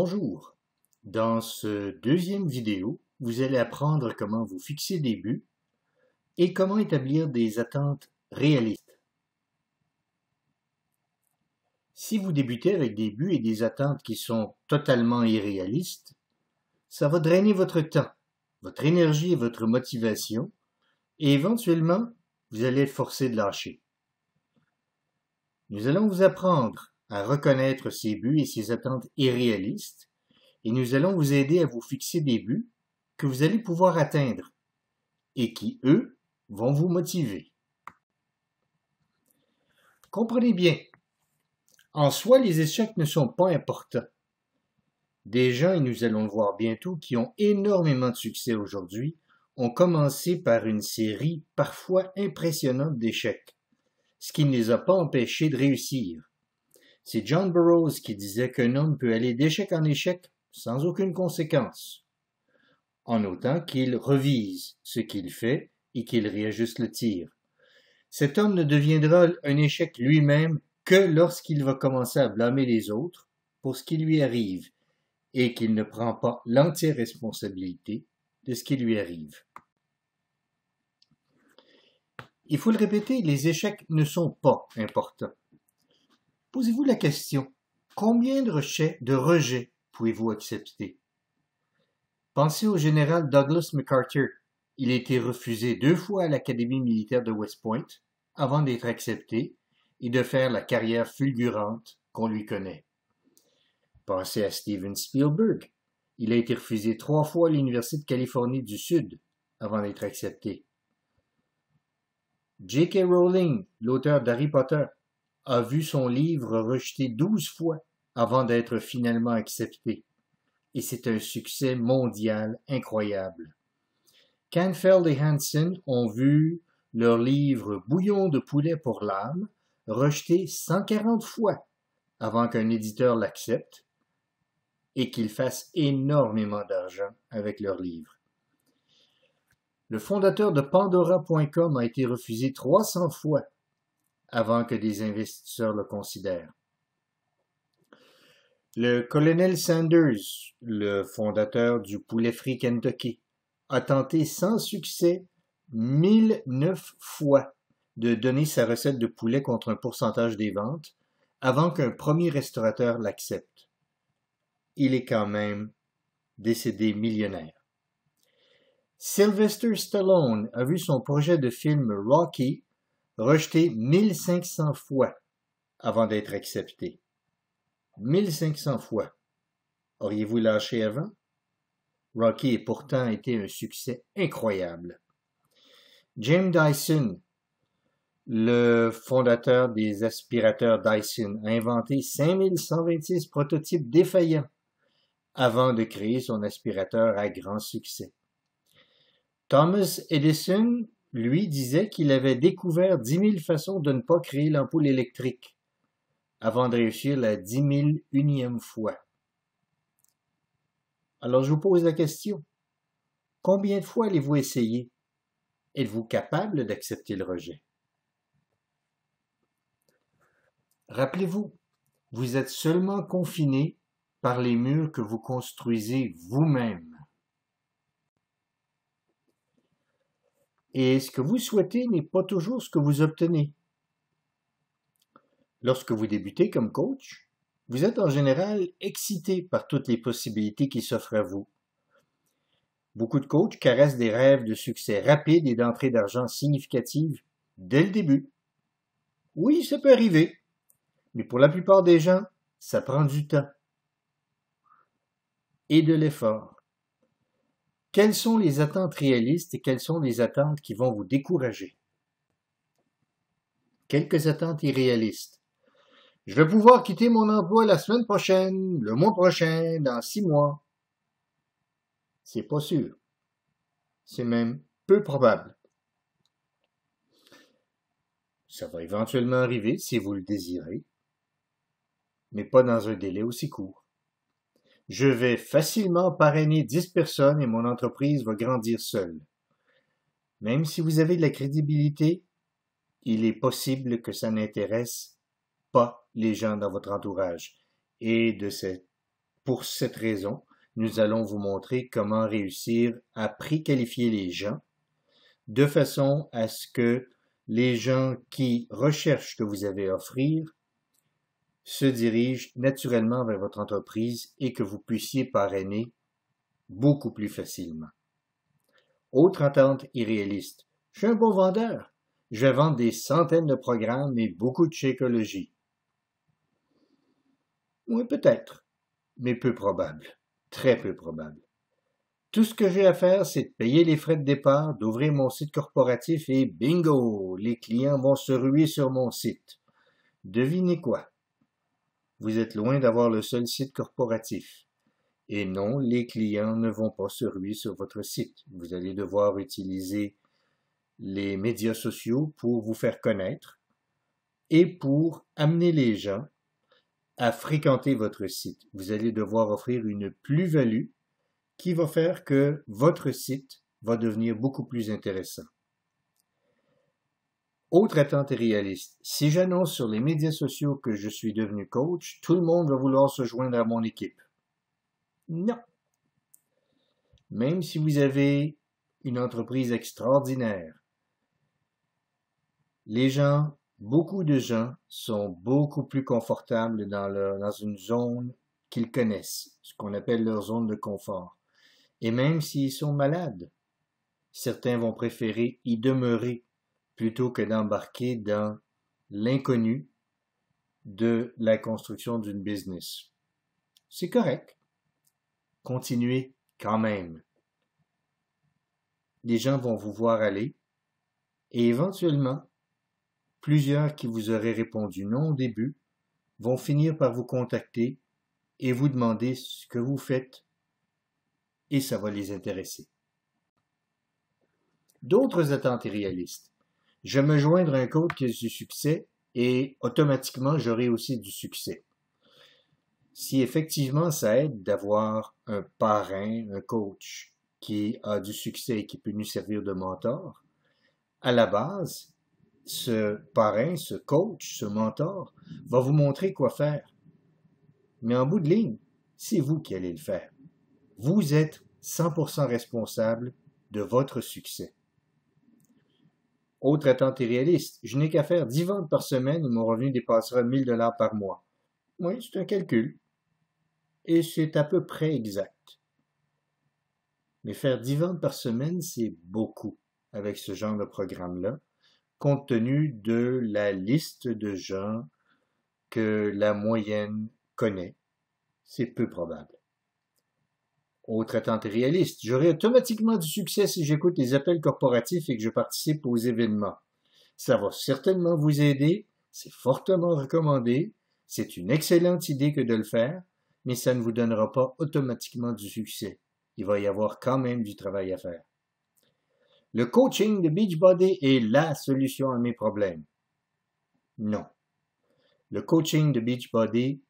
Bonjour, dans ce deuxième vidéo, vous allez apprendre comment vous fixer des buts et comment établir des attentes réalistes. Si vous débutez avec des buts et des attentes qui sont totalement irréalistes, ça va drainer votre temps, votre énergie et votre motivation, et éventuellement, vous allez être forcé de lâcher. Nous allons vous apprendre à reconnaître ces buts et ces attentes irréalistes, et nous allons vous aider à vous fixer des buts que vous allez pouvoir atteindre et qui, eux, vont vous motiver. Comprenez bien, en soi, les échecs ne sont pas importants. Des gens, et nous allons le voir bientôt, qui ont énormément de succès aujourd'hui, ont commencé par une série parfois impressionnante d'échecs, ce qui ne les a pas empêchés de réussir. C'est John Burroughs qui disait qu'un homme peut aller d'échec en échec sans aucune conséquence, en autant qu'il revise ce qu'il fait et qu'il réajuste le tir. Cet homme ne deviendra un échec lui-même que lorsqu'il va commencer à blâmer les autres pour ce qui lui arrive et qu'il ne prend pas l'entière responsabilité de ce qui lui arrive. Il faut le répéter, les échecs ne sont pas importants. Posez-vous la question, combien de rejets pouvez-vous accepter? Pensez au général Douglas MacArthur. Il a été refusé 2 fois à l'Académie militaire de West Point avant d'être accepté et de faire la carrière fulgurante qu'on lui connaît. Pensez à Steven Spielberg. Il a été refusé 3 fois à l'Université de Californie du Sud avant d'être accepté. J.K. Rowling, l'auteur d'Harry Potter, a vu son livre rejeté 12 fois avant d'être finalement accepté. Et c'est un succès mondial incroyable. Canfield et Hansen ont vu leur livre Bouillon de poulet pour l'âme rejeté 140 fois avant qu'un éditeur l'accepte et qu'il fasse énormément d'argent avec leur livre. Le fondateur de Pandora.com a été refusé 300 fois avant que des investisseurs le considèrent. Le colonel Sanders, le fondateur du poulet frit Kentucky, a tenté sans succès 1009 fois de donner sa recette de poulet contre un pourcentage des ventes avant qu'un premier restaurateur l'accepte. Il est quand même décédé millionnaire. Sylvester Stallone a vu son projet de film Rocky rejeté 1500 fois avant d'être accepté. 1500 fois. Auriez-vous lâché avant? Rocky a pourtant été un succès incroyable. James Dyson, le fondateur des aspirateurs Dyson, a inventé 5126 prototypes défaillants avant de créer son aspirateur à grand succès. Thomas Edison, lui, disait qu'il avait découvert 10 000 façons de ne pas créer l'ampoule électrique avant de réussir la 10 001e fois. Alors je vous pose la question, combien de fois allez-vous essayer? Êtes-vous capable d'accepter le rejet? Rappelez-vous, vous êtes seulement confiné par les murs que vous construisez vous-même. Et ce que vous souhaitez n'est pas toujours ce que vous obtenez. Lorsque vous débutez comme coach, vous êtes en général excité par toutes les possibilités qui s'offrent à vous. Beaucoup de coachs caressent des rêves de succès rapide et d'entrée d'argent significative dès le début. Oui, ça peut arriver, mais pour la plupart des gens, ça prend du temps et de l'effort. Quelles sont les attentes réalistes et quelles sont les attentes qui vont vous décourager? Quelques attentes irréalistes. Je vais pouvoir quitter mon emploi la semaine prochaine, le mois prochain, dans 6 mois. C'est pas sûr. C'est même peu probable. Ça va éventuellement arriver si vous le désirez, mais pas dans un délai aussi court. Je vais facilement parrainer 10 personnes et mon entreprise va grandir seule. Même si vous avez de la crédibilité, il est possible que ça n'intéresse pas les gens dans votre entourage. Et de cette pour cette raison, nous allons vous montrer comment réussir à préqualifier les gens de façon à ce que les gens qui recherchent ce que vous avez à offrir se dirigent naturellement vers votre entreprise et que vous puissiez parrainer beaucoup plus facilement. Autre attente irréaliste. Je suis un bon vendeur. Je vais vendre des centaines de programmes et beaucoup de Shakeology. Oui, peut-être, mais peu probable. Très peu probable. Tout ce que j'ai à faire, c'est de payer les frais de départ, d'ouvrir mon site corporatif et bingo, les clients vont se ruer sur mon site. Devinez quoi? Vous êtes loin d'avoir le seul site corporatif. Et non, les clients ne vont pas se ruer sur votre site. Vous allez devoir utiliser les médias sociaux pour vous faire connaître et pour amener les gens à fréquenter votre site. Vous allez devoir offrir une plus-value qui va faire que votre site va devenir beaucoup plus intéressant. Autre attente réaliste. Si j'annonce sur les médias sociaux que je suis devenu coach, tout le monde va vouloir se joindre à mon équipe. Non. Même si vous avez une entreprise extraordinaire, beaucoup de gens sont beaucoup plus confortables dans une zone qu'ils connaissent, ce qu'on appelle leur zone de confort. Et même s'ils sont malades, certains vont préférer y demeurer plutôt que d'embarquer dans l'inconnu de la construction d'une business. C'est correct. Continuez quand même. Les gens vont vous voir aller et éventuellement, plusieurs qui vous auraient répondu non au début vont finir par vous contacter et vous demander ce que vous faites et ça va les intéresser. D'autres attentes irréalistes. Je vais me joindre à un coach qui a du succès et automatiquement j'aurai aussi du succès. Si effectivement ça aide d'avoir un parrain, un coach qui a du succès et qui peut nous servir de mentor, à la base, ce parrain, ce coach, ce mentor va vous montrer quoi faire. Mais en bout de ligne, c'est vous qui allez le faire. Vous êtes 100% responsable de votre succès. Autre attente irréaliste, je n'ai qu'à faire 10 ventes par semaine et mon revenu dépassera 1000 $ par mois. Oui, c'est un calcul. Et c'est à peu près exact. Mais faire 10 ventes par semaine, c'est beaucoup avec ce genre de programme-là, compte tenu de la liste de gens que la moyenne connaît. C'est peu probable. Autre attente réaliste, j'aurai automatiquement du succès si j'écoute les appels corporatifs et que je participe aux événements. Ça va certainement vous aider, c'est fortement recommandé, c'est une excellente idée que de le faire, mais ça ne vous donnera pas automatiquement du succès. Il va y avoir quand même du travail à faire. Le coaching de Beachbody est la solution à mes problèmes. Non. Le coaching de Beachbody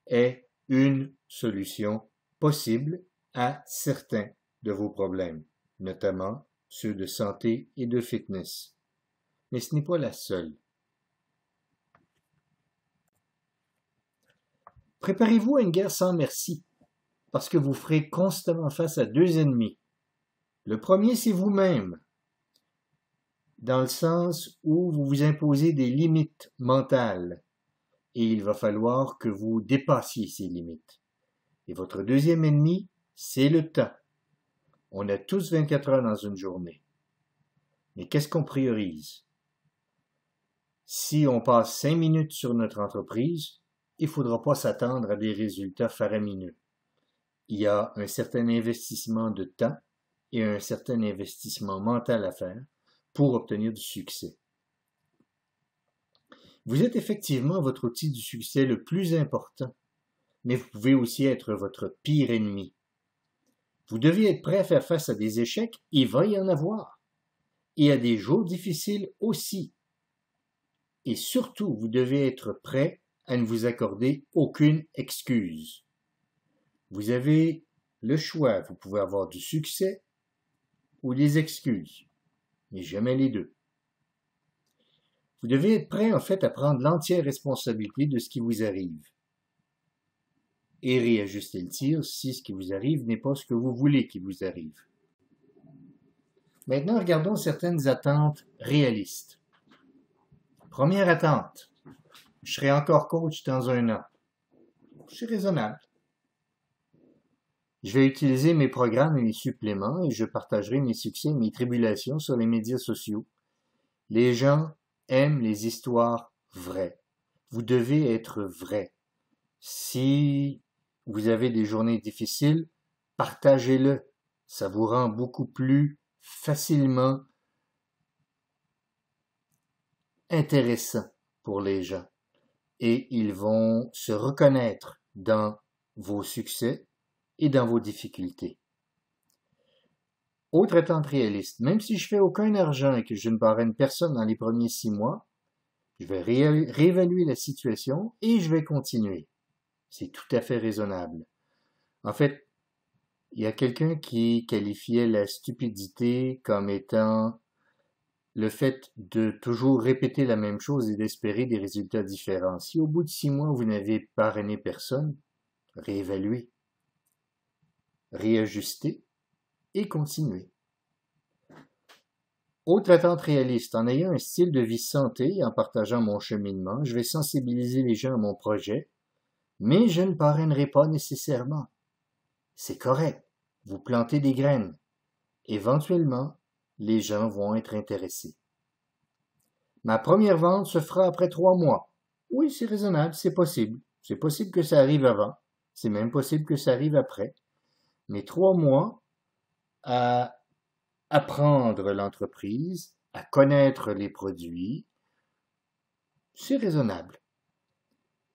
est une solution possible à certains de vos problèmes, notamment ceux de santé et de fitness. Mais ce n'est pas la seule. Préparez-vous à une guerre sans merci, parce que vous ferez constamment face à 2 ennemis. Le premier, c'est vous-même, dans le sens où vous vous imposez des limites mentales, et il va falloir que vous dépassiez ces limites. Et votre deuxième ennemi, c'est le temps. On a tous 24 heures dans une journée. Mais qu'est-ce qu'on priorise? Si on passe 5 minutes sur notre entreprise, il ne faudra pas s'attendre à des résultats faramineux. Il y a un certain investissement de temps et un certain investissement mental à faire pour obtenir du succès. Vous êtes effectivement votre outil du succès le plus important, mais vous pouvez aussi être votre pire ennemi. Vous devez être prêt à faire face à des échecs, il va y en avoir, et à des jours difficiles aussi. Et surtout, vous devez être prêt à ne vous accorder aucune excuse. Vous avez le choix, vous pouvez avoir du succès ou des excuses, mais jamais les deux. Vous devez être prêt en fait à prendre l'entière responsabilité de ce qui vous arrive. et réajuster le tir si ce qui vous arrive n'est pas ce que vous voulez qu'il vous arrive. Maintenant, regardons certaines attentes réalistes. Première attente, je serai encore coach dans 1 an. C'est raisonnable. Je vais utiliser mes programmes et mes suppléments et je partagerai mes succès et mes tribulations sur les médias sociaux. Les gens aiment les histoires vraies. Vous devez être vrai. Si vous avez des journées difficiles, partagez-le. Ça vous rend beaucoup plus facilement intéressant pour les gens. Et ils vont se reconnaître dans vos succès et dans vos difficultés. Autre attente réaliste, même si je fais aucun argent et que je ne parraine personne dans les premiers 6 mois, je vais réévaluer la situation et je vais continuer. C'est tout à fait raisonnable. En fait, il y a quelqu'un qui qualifiait la stupidité comme étant le fait de toujours répéter la même chose et d'espérer des résultats différents. Si au bout de 6 mois, vous n'avez parrainé personne, réévaluez, réajustez et continuez. Autre attente réaliste, en ayant un style de vie santé et en partageant mon cheminement, je vais sensibiliser les gens à mon projet, mais je ne parrainerai pas nécessairement. C'est correct, vous plantez des graines. Éventuellement, les gens vont être intéressés. Ma première vente se fera après 3 mois. Oui, c'est raisonnable, c'est possible. C'est possible que ça arrive avant. C'est même possible que ça arrive après. Mais 3 mois à apprendre l'entreprise, à connaître les produits, c'est raisonnable.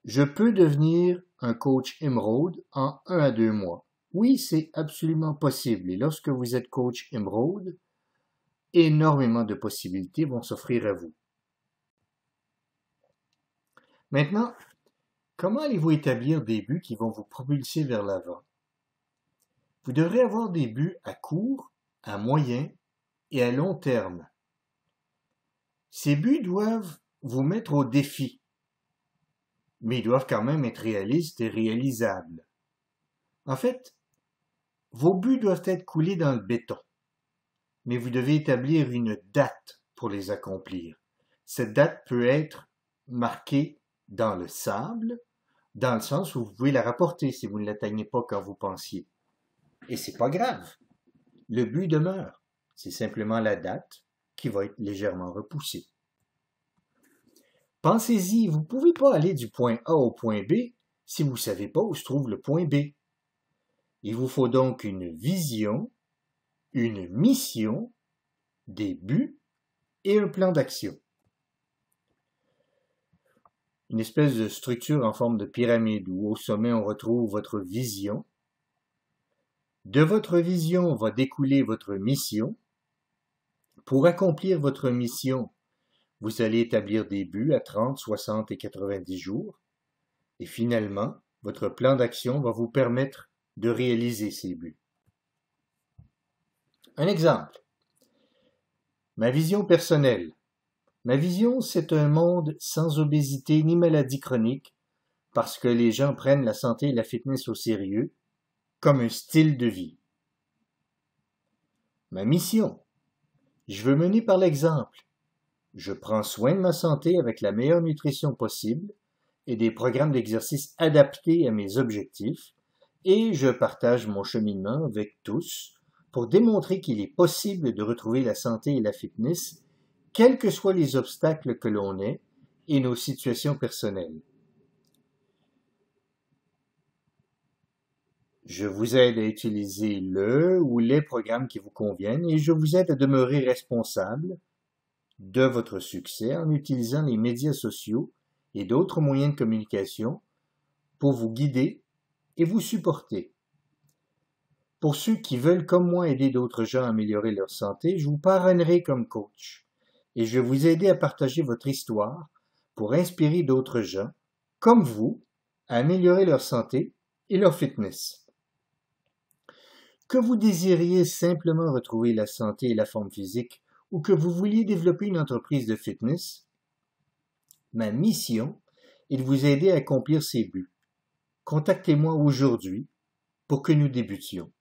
Je peux devenir un coach émeraude en 1 à 2 mois. Oui, c'est absolument possible. Et lorsque vous êtes coach émeraude, énormément de possibilités vont s'offrir à vous. Maintenant, comment allez-vous établir des buts qui vont vous propulser vers l'avant? Vous devrez avoir des buts à court, à moyen et à long terme. Ces buts doivent vous mettre au défi, mais ils doivent quand même être réalistes et réalisables. En fait, vos buts doivent être coulés dans le béton, mais vous devez établir une date pour les accomplir. Cette date peut être marquée dans le sable, dans le sens où vous pouvez la rapporter si vous ne l'atteignez pas quand vous pensiez. Et c'est pas grave. Le but demeure. C'est simplement la date qui va être légèrement repoussée. Pensez-y, vous ne pouvez pas aller du point A au point B si vous ne savez pas où se trouve le point B. Il vous faut donc une vision, une mission, des buts et un plan d'action. Une espèce de structure en forme de pyramide où au sommet on retrouve votre vision. De votre vision va découler votre mission. Pour accomplir votre mission, vous allez établir des buts à 30, 60 et 90 jours. Et finalement, votre plan d'action va vous permettre de réaliser ces buts. Un exemple. Ma vision personnelle. Ma vision, c'est un monde sans obésité ni maladie chronique parce que les gens prennent la santé et la fitness au sérieux comme un style de vie. Ma mission. Je veux mener par l'exemple. Je prends soin de ma santé avec la meilleure nutrition possible et des programmes d'exercice adaptés à mes objectifs et je partage mon cheminement avec tous pour démontrer qu'il est possible de retrouver la santé et la fitness quels que soient les obstacles que l'on ait et nos situations personnelles. Je vous aide à utiliser le ou les programmes qui vous conviennent et je vous aide à demeurer responsable de votre succès en utilisant les médias sociaux et d'autres moyens de communication pour vous guider et vous supporter. Pour ceux qui veulent comme moi aider d'autres gens à améliorer leur santé, je vous parrainerai comme coach et je vais vous aider à partager votre histoire pour inspirer d'autres gens, comme vous, à améliorer leur santé et leur fitness. Que vous désiriez simplement retrouver la santé et la forme physique ou que vous vouliez développer une entreprise de fitness, ma mission est de vous aider à accomplir ces buts. contactez-moi aujourd'hui pour que nous débutions.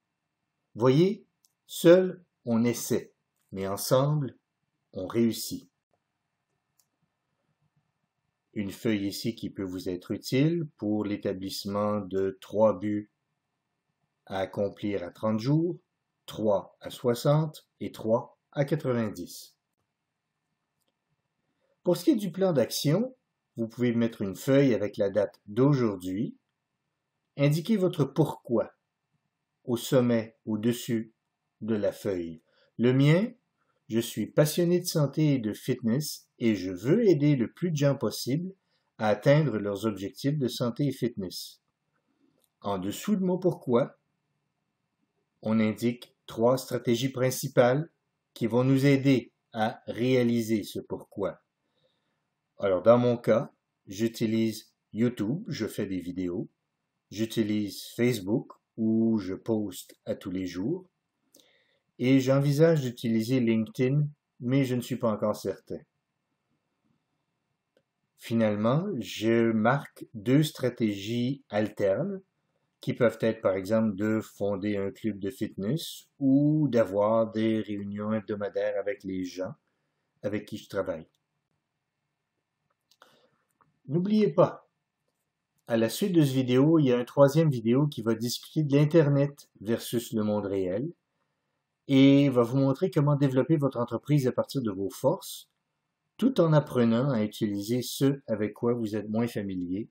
Voyez, seul on essaie, mais ensemble on réussit. Une feuille ici qui peut vous être utile pour l'établissement de 3 buts à accomplir à 30 jours, 3 à 60 et 3 à 90. Pour ce qui est du plan d'action, vous pouvez mettre une feuille avec la date d'aujourd'hui. Indiquez votre pourquoi au sommet, au-dessus de la feuille. Le mien, je suis passionné de santé et de fitness et je veux aider le plus de gens possible à atteindre leurs objectifs de santé et fitness. En dessous de mon pourquoi, on indique 3 stratégies principales qui vont nous aider à réaliser ce pourquoi. Alors, dans mon cas, j'utilise YouTube, je fais des vidéos. J'utilise Facebook, où je poste à tous les jours. Et j'envisage d'utiliser LinkedIn, mais je ne suis pas encore certain. Finalement, je marque 2 stratégies alternes, qui peuvent être par exemple de fonder un club de fitness ou d'avoir des réunions hebdomadaires avec les gens avec qui je travaille. N'oubliez pas, à la suite de cette vidéo, il y a une 3e vidéo qui va discuter de l'Internet versus le monde réel et va vous montrer comment développer votre entreprise à partir de vos forces, tout en apprenant à utiliser ce avec quoi vous êtes moins familier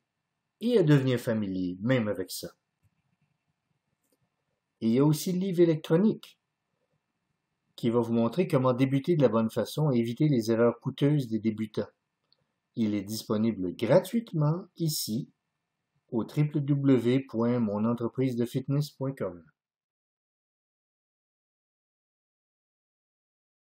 et à devenir familier même avec ça. Et il y a aussi le livre électronique qui va vous montrer comment débuter de la bonne façon et éviter les erreurs coûteuses des débutants. Il est disponible gratuitement ici au www.monentreprisedefitness.com.